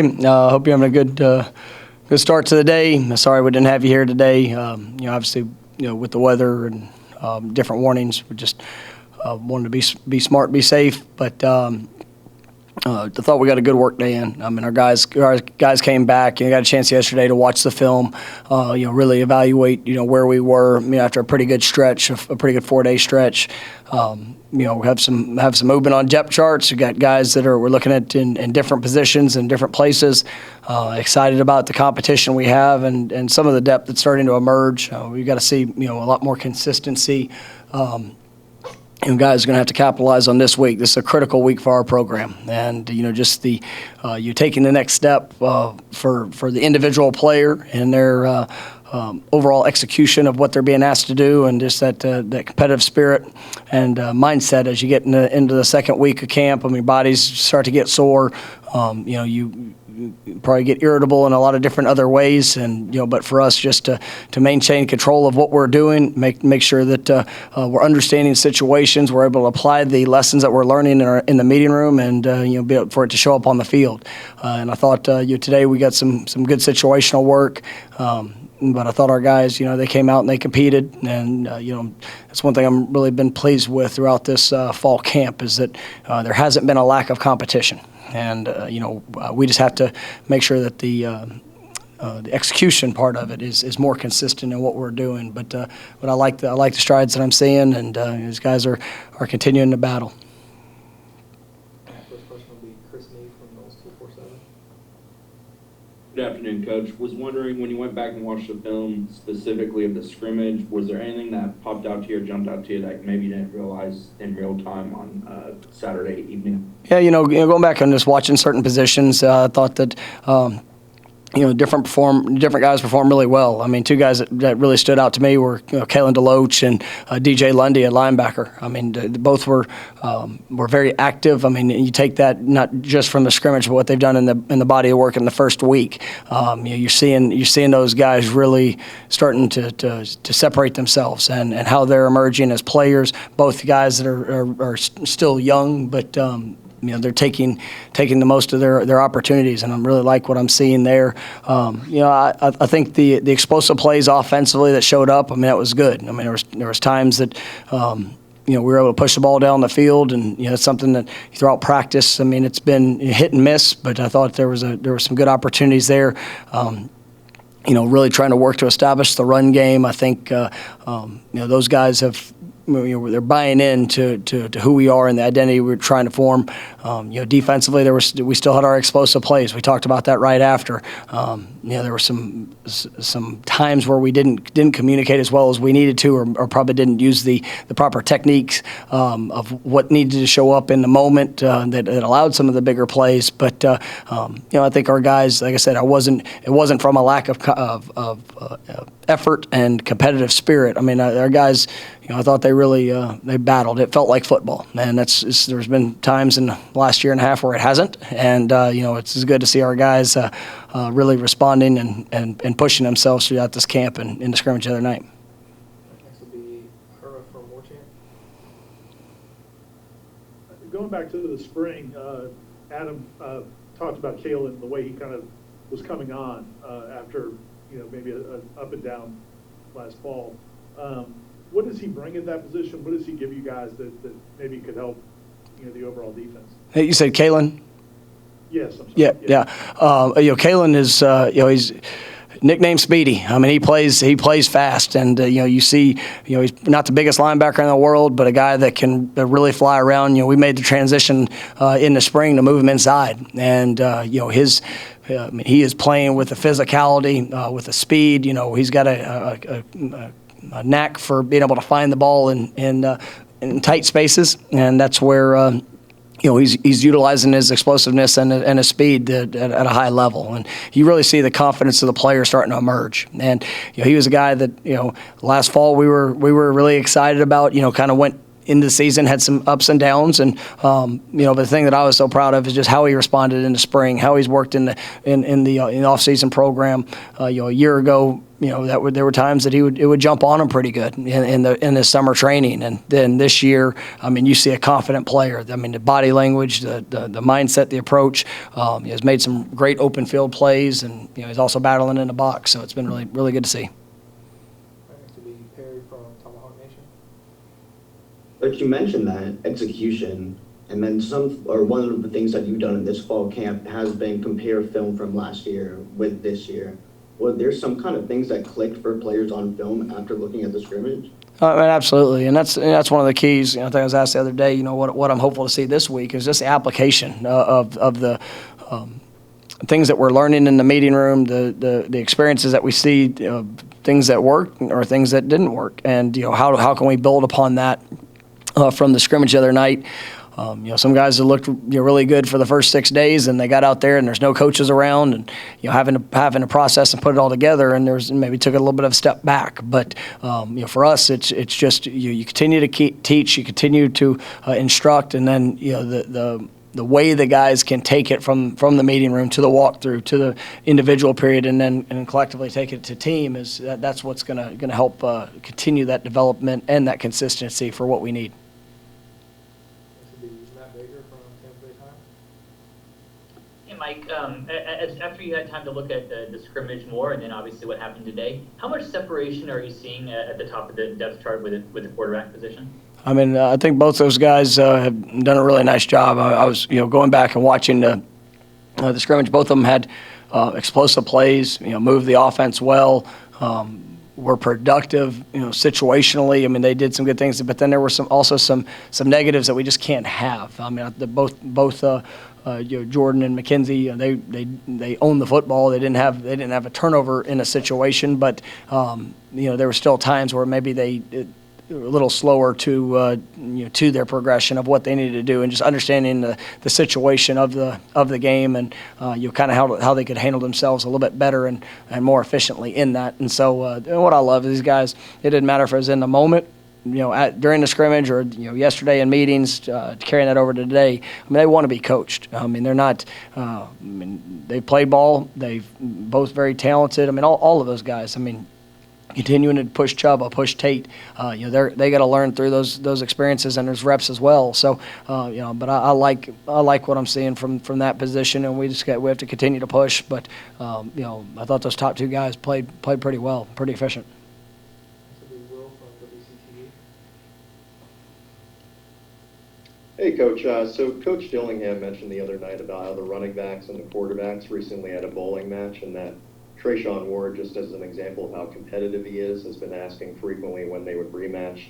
Hope you're having a good start to the day. Sorry we didn't have you here today. Obviously, with the weather and different warnings, we just wanted to be smart, be safe. But I thought we got a good work day in. I mean, our guys came back and got a chance yesterday to watch the film. Really evaluate where we were. After a pretty good stretch, a pretty good 4-day stretch. Have some movement on depth charts. We got guys that we're looking at in different positions and different places. Excited about the competition we have and some of the depth that's starting to emerge. We've got to see a lot more consistency. Guys are going to have to capitalize on this week. This is a critical week for our program, and just you taking the next step for the individual player and their overall execution of what they're being asked to do, and just that competitive spirit and mindset as you get into the second week of camp. I mean, bodies start to get sore. You probably get irritable in a lot of different other ways, and but for us just to maintain control of what we're doing, make sure that we're understanding situations, we're able to apply the lessons that we're learning in the meeting room, and be able for it to show up on the field. And I thought today we got some good situational work. But I thought our guys, they came out and they competed, and that's one thing I'm really been pleased with throughout this fall camp is that there hasn't been a lack of competition, and we just have to make sure that the execution part of it is more consistent in what we're doing. But I like the strides that I'm seeing, and these guys are continuing to battle. Good afternoon, Coach. Was wondering, when you went back and watched the film specifically of the scrimmage, was there anything that popped out to you or jumped out to you that maybe you didn't realize in real time on Saturday evening? Yeah, going back and just watching certain positions, I thought that different guys performed really well. I mean, two guys that really stood out to me were Kalen DeLoach and DJ Lundy at linebacker. I mean, both were very active. I mean, you take that not just from the scrimmage, but what they've done in the body of work in the first week. You're seeing those guys really starting to separate themselves and how they're emerging as players. Both guys that are still young, but they're taking the most of their opportunities, and I really like what I'm seeing there. I think the explosive plays offensively that showed up, I mean, that was good. I mean, there was times that we were able to push the ball down the field, and it's something that throughout practice, I mean, it's been hit and miss, but I thought there were some good opportunities there. Really trying to work to establish the run game. I think those guys have. They're buying into who we are and the identity we're trying to form. Defensively, we still had our explosive plays. We talked about that right after. There were some times where we didn't communicate as well as we needed to, or probably didn't use the proper techniques of what needed to show up in the moment that allowed some of the bigger plays. But I think our guys, like I said, it wasn't from a lack of effort and competitive spirit. I mean, our guys. I thought they really they battled. It felt like football, and there's been times in the last year and a half where it hasn't, and it's good to see our guys really responding and pushing themselves throughout this camp and in the scrimmage the other night. Next will be Hura from Warchant. Going back to the spring, Adam talked about Kalen, the way he kind of was coming on after maybe an up and down last fall. What does he bring at that position? What does he give you guys that maybe could help, the overall defense? Hey, you said Kalen? Yes, I'm sorry. Yeah. Kalen is, he's nicknamed Speedy. I mean, he plays fast, and you see, he's not the biggest linebacker in the world, but a guy that can really fly around. We made the transition in the spring to move him inside, and he is playing with the physicality, with the speed. He's got a knack for being able to find the ball in tight spaces, and that's where he's utilizing his explosiveness and his speed at a high level, and you really see the confidence of the player starting to emerge. And he was a guy that last fall we were really excited about. Kind of went in the season had some ups and downs, and but the thing that I was so proud of is just how he responded in the spring, how he's worked in the off-season program. A year ago, there were times that it would jump on him pretty good in the summer training, and then this year, you see a confident player. The body language, the mindset, the approach. He has made some great open field plays, and he's also battling in the box. So it's been really, really good to see. Next will be Perry from Tomahawk Nation. But you mentioned that execution, and then one of the things that you've done in this fall camp has been compare film from last year with this year. Well, there's some kind of things that clicked for players on film after looking at the scrimmage? Absolutely, and that's one of the keys. I think I was asked the other day. What I'm hopeful to see this week is just the application of the things that we're learning in the meeting room, the experiences that we see, things that worked or things that didn't work, and how can we build upon that from the scrimmage the other night. Some guys that looked really good for the first 6 days, and they got out there and there's no coaches around, and having to process and put it all together, and there's maybe took a little bit of a step back. But for us, it's just you continue to teach, you continue to instruct, and then the way the guys can take it from the meeting room to the walkthrough to the individual period, and collectively take it to team that's what's going to help continue that development and that consistency for what we need. Mike, after you had time to look at the scrimmage more, and then obviously what happened today, how much separation are you seeing at the top of the depth chart with the quarterback position? I think both those guys have done a really nice job. I was going back and watching the scrimmage. Both of them had explosive plays, moved the offense well, were productive, situationally. They did some good things, but then there were also some negatives that we just can't have. Both Jordan and McKenzie, they owned the football. They didn't have a turnover in a situation, but there were still times where maybe they were a little slower to their progression of what they needed to do, and just understanding the situation of the game, and kind of how they could handle themselves a little bit better and more efficiently in that. And so what I love is these guys. It didn't matter if it was in the moment, during the scrimmage, or yesterday in meetings, carrying that over to today. They want to be coached. They're not. They play ball. They've both very talented. All of those guys. Continuing to push Chuba, push Tate. They got to learn through those experiences, and there's reps as well. So, but I like what I'm seeing from that position, and we have to continue to push. But I thought those top two guys played pretty well, pretty efficient. Hey, Coach. So Coach Dillingham mentioned the other night about how the running backs and the quarterbacks recently had a bowling match, and that Trayshawn Ward, just as an example of how competitive he is, has been asking frequently when they would rematch.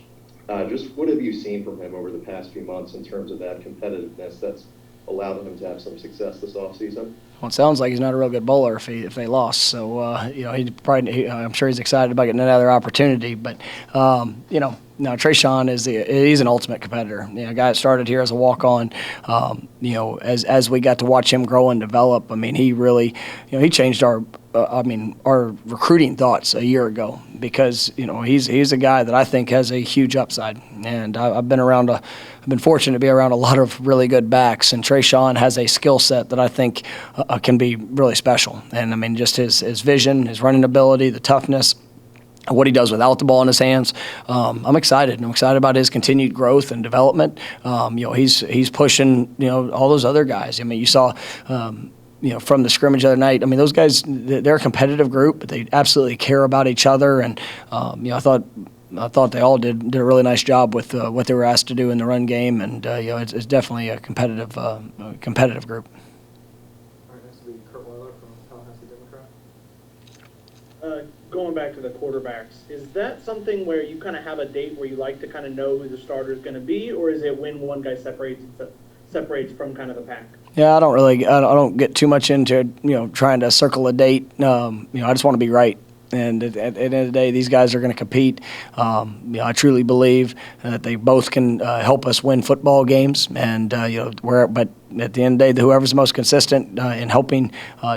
Just what have you seen from him over the past few months in terms of that competitiveness that's allowed him to have some success this offseason? Well, it sounds like he's not a real good bowler if they lost. So I'm sure he's excited about getting another opportunity. But now Trayshawn he's an ultimate competitor. A guy that started here as a walk-on. As we got to watch him grow and develop, he really he changed our recruiting thoughts a year ago, because he's a guy that I think has a huge upside, and I've been fortunate to be around a lot of really good backs, and Trayshawn has a skill set that I think can be really special. And just his vision, his running ability, the toughness, what he does without the ball in his hands. I'm excited. I'm excited about his continued growth and development. He's pushing all those other guys. You saw. From the scrimmage the other night, those guys, they're a competitive group, but they absolutely care about each other. And, I thought they all did a really nice job with what they were asked to do in the run game. And, it's definitely a competitive group. All right, next will be Kurt Weiler from Tallahassee Democrat. Going back to the quarterbacks, is that something where you kind of have a date where you like to kind of know who the starter is going to be, or is it when one guy separates from kind of the pack? Yeah, I don't get too much into trying to circle a date. I just want to be right. And at the end of the day, these guys are going to compete. I truly believe that they both can help us win football games. And but at the end of the day, whoever's the most consistent in helping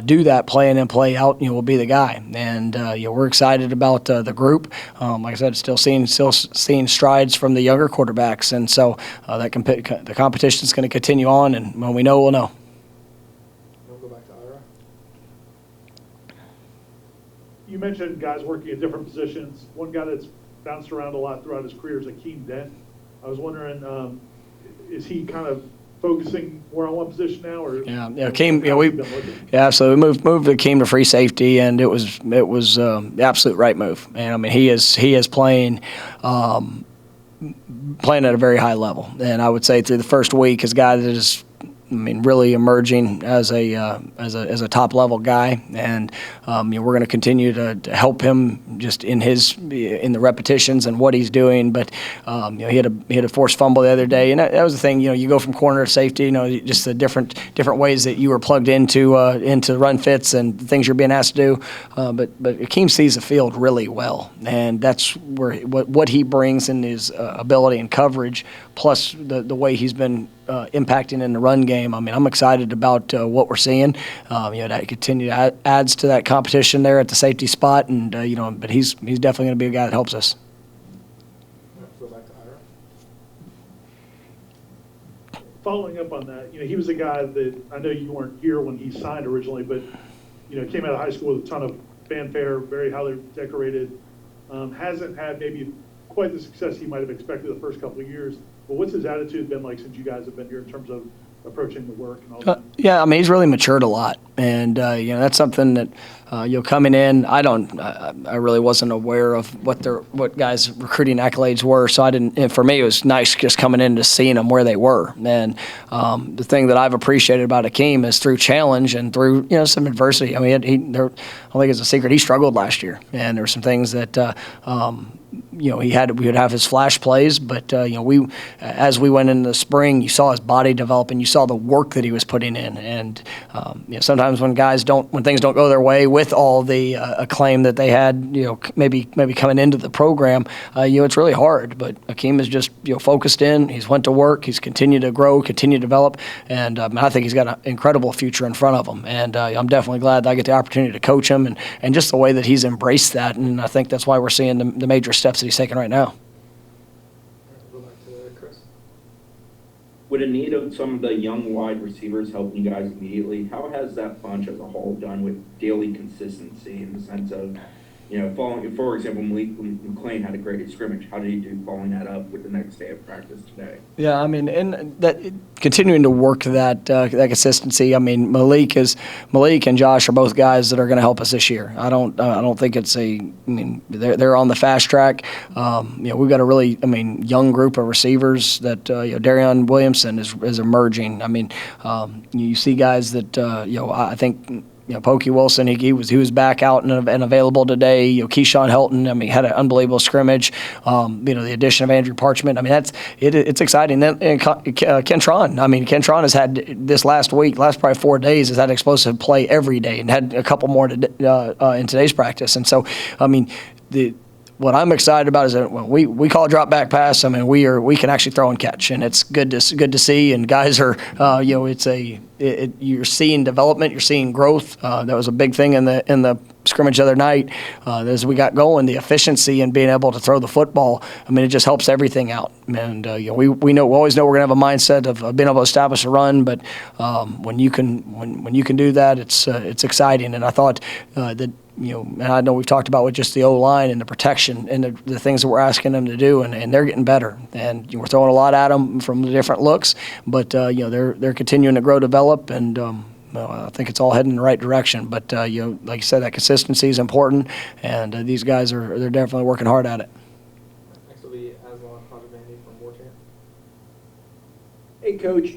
do that, play in and play out, will be the guy. And we're excited about the group. Like I said, still seeing strides from the younger quarterbacks, and so the competition is going to continue on. And when we know, we'll know. We'll go back to Ira. You mentioned guys working at different positions. One guy that's bounced around a lot throughout his career is Akeem Dent. I was wondering, is he kind of focusing more on one position now, or Akeem? So we moved Akeem to free safety, and it was the absolute right move. And I mean, he is playing at a very high level, and I would say through the first week, his guy that is, really emerging as a top level guy, and we're going to continue to help him just in the repetitions and what he's doing. But he had a forced fumble the other day, and that was the thing. You go from corner to safety. Just the different ways that you were plugged into run fits and things you're being asked to do. But Akeem sees the field really well, and that's where what he brings in his ability and coverage, plus the way he's been impacting in the run game. I'm excited about what we're seeing. That continue adds to that competition there at the safety spot, and but he's definitely going to be a guy that helps us. Go back to Ira. following up on that, he was a guy that I know you weren't here when he signed originally, but came out of high school with a ton of fanfare, very highly decorated. Hasn't had maybe quite the success he might have expected the first couple of years. But what's his attitude been like since you guys have been here in terms of approaching the work and all that? Yeah, he's really matured a lot, and that's something that coming in. I really wasn't aware of what guys' recruiting accolades were, so I didn't. And for me, it was nice just coming in to seeing them where they were. And the thing that I've appreciated about Akeem is through challenge and through some adversity. I don't think it's a secret. He struggled last year, and there were some things that. We would have his flash plays, but as we went into the spring, you saw his body develop, and you saw the work that he was putting in. And sometimes when things don't go their way with all the acclaim that they had, maybe coming into the program, it's really hard. But Akeem is just focused in. He's went to work. He's continued to grow, continue to develop, and I think he's got an incredible future in front of him. And I'm definitely glad that I get the opportunity to coach him, and just the way that he's embraced that. And I think that's why we're seeing the major steps that he's taking right now. Go back to Chris. Would a need of some of the young wide receivers help you guys immediately? How has that bunch as a whole done with daily consistency in the sense of, following, for example, Malik McClain had a great scrimmage. How did he do following that up with the next day of practice today? Yeah, and that continuing to work that consistency. Malik and Josh are both guys that are going to help us this year. I don't think it's they're on the fast track. We've got a really young group of receivers that Darion Williamson is emerging. You see guys that I think. Pokey Wilson, he was back out and available today. Keyshawn Helton, had an unbelievable scrimmage. The addition of Andrew Parchment, it's exciting. And Kentron, Kentron has had this last probably 4 days, has had explosive play every day and had a couple more in today's practice. And so, what I'm excited about is that when we call a drop back pass, we can actually throw and catch, and it's good to see. And guys are, you're seeing development, you're seeing growth. That was a big thing in the scrimmage the other night. As we got going, the efficiency and being able to throw the football, it just helps everything out. And we always know we're gonna have a mindset of being able to establish a run, but when you can do that, it's exciting. And I thought that. And I know we've talked about with just the O-line and the protection and the things that we're asking them to do, and they're getting better. And we're throwing a lot at them from the different looks, but they're continuing to grow, develop, and I think it's all heading in the right direction. But like you said, that consistency is important, and these guys they're definitely working hard at it. Next will be Aslan Hajabandi from War Chant. Hey, Coach,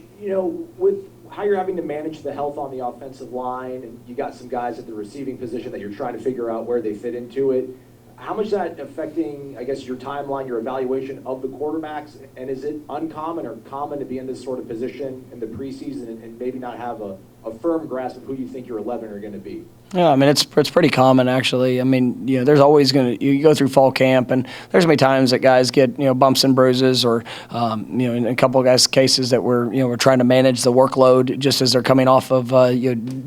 with how you're having to manage the health on the offensive line, and you got some guys at the receiving position that you're trying to figure out where they fit into it, how much is that affecting, I guess, your timeline, your evaluation of the quarterbacks? And is it uncommon or common to be in this sort of position in the preseason and maybe not have a a firm grasp of who you think your 11 are going to be? Yeah, I mean, it's pretty common, actually. I mean, there's always you go through fall camp, and there's going to be times that guys get, bumps and bruises, or, in a couple of guys' cases that we're trying to manage the workload just as they're coming off of,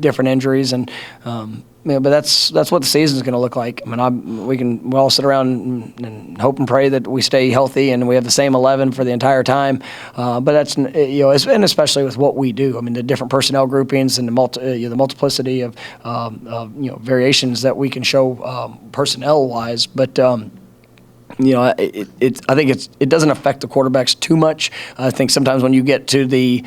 different injuries. And, but that's what the season's going to look like. I mean, we all sit around and hope and pray that we stay healthy and we have the same 11 for the entire time. But that's, and especially with what we do. I mean, the different personnel groupings and the multiplicity of variations that we can show personnel-wise. But I think it doesn't affect the quarterbacks too much. I think sometimes when you get to the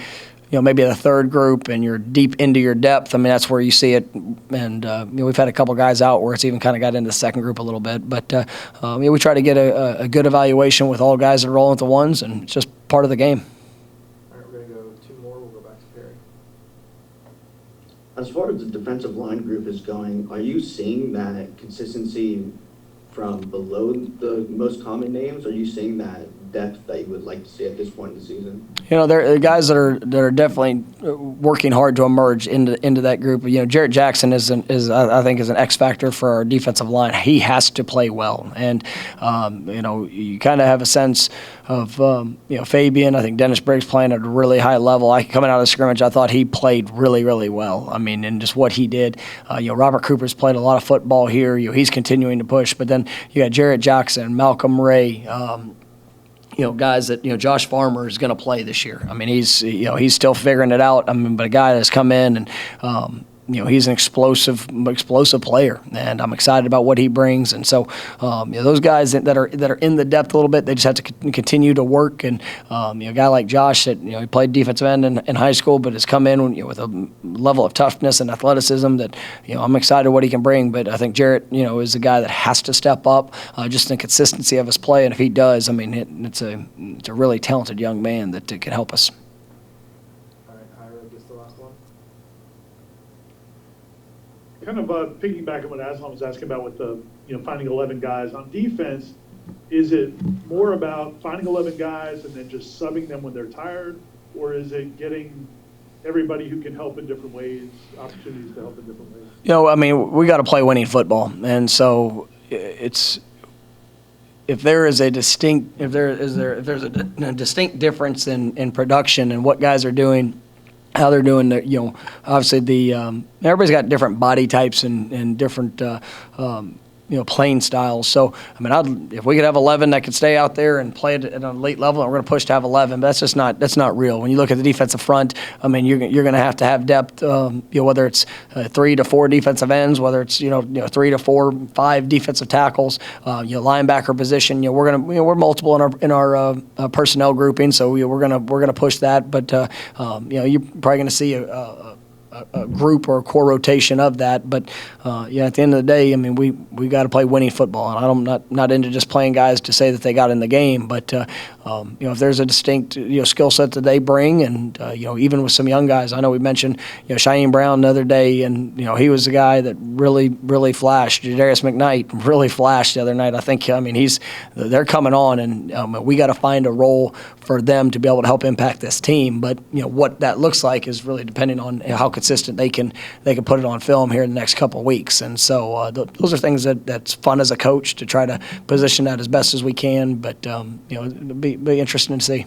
maybe the third group and you're deep into your depth, I mean, that's where you see it. And, we've had a couple guys out where it's even kind of got into the second group a little bit. But, we try to get a good evaluation with all guys that are rolling with the ones, and it's just part of the game. All right, we're going to go 2 more. We'll go back to Perry. As far as the defensive line group is going, are you seeing that consistency from below the most common names? Are you seeing that depth that you would like to see at this point in the season? There are guys that are definitely working hard to emerge into that group. Jarrett Jackson is I think an X factor for our defensive line. He has to play well, and you kind of have a sense of Fabian. I think Dennis Briggs playing at a really high level. Coming out of the scrimmage, I thought he played really, really well. I mean, and just what he did. Robert Cooper's played a lot of football here. He's continuing to push, but then you got Jarrett Jackson, Malcolm Ray. Guys that, Josh Farmer is going to play this year. I mean, he's still figuring it out. I mean, but a guy that's come in and, he's an explosive player, and I'm excited about what he brings. And so, those guys that are in the depth a little bit, they just have to continue to work. And a guy like Josh that he played defensive end in high school, but has come in with a level of toughness and athleticism that I'm excited what he can bring. But I think Jarrett is a guy that has to step up just in the consistency of his play. And if he does, I mean, it's a really talented young man that can help us. All right, Ira gets the last one. Kind of piggybacking what Aslan was asking about with the finding 11 guys on defense, is it more about finding 11 guys and then just subbing them when they're tired, or is it getting everybody who can help in different ways, opportunities to help in different ways? I mean, we got to play winning football, and so it's. If there's a distinct difference in production and what guys are doing, how they're doing, obviously everybody's got different body types and different playing styles. So, I mean, if we could have 11 that could stay out there and play at an elite level, and we're going to push to have 11, but that's not real. When you look at the defensive front, I mean, you're going to have depth, whether it's 3 to 4 defensive ends, whether it's 3 to 4, 5 defensive tackles, linebacker position. We're multiple in our personnel grouping, so we're going to push that. But you're probably going to see a group or a core rotation of that. But at the end of the day, I mean, we got to play winning football, and I'm not into just playing guys to say that they got in the game. But if there's a distinct skill set that they bring, and even with some young guys, I know we mentioned Shaheem Brown the other day, and he was a guy that really flashed. Jadarius McKnight really flashed the other night. I think they're coming on, and we got to find a role for them to be able to help impact this team. But what that looks like is really depending on how consistent they can put it on film here in the next couple of weeks. And so those are things that's fun as a coach to try to position that as best as we can. But it'll be interesting to see.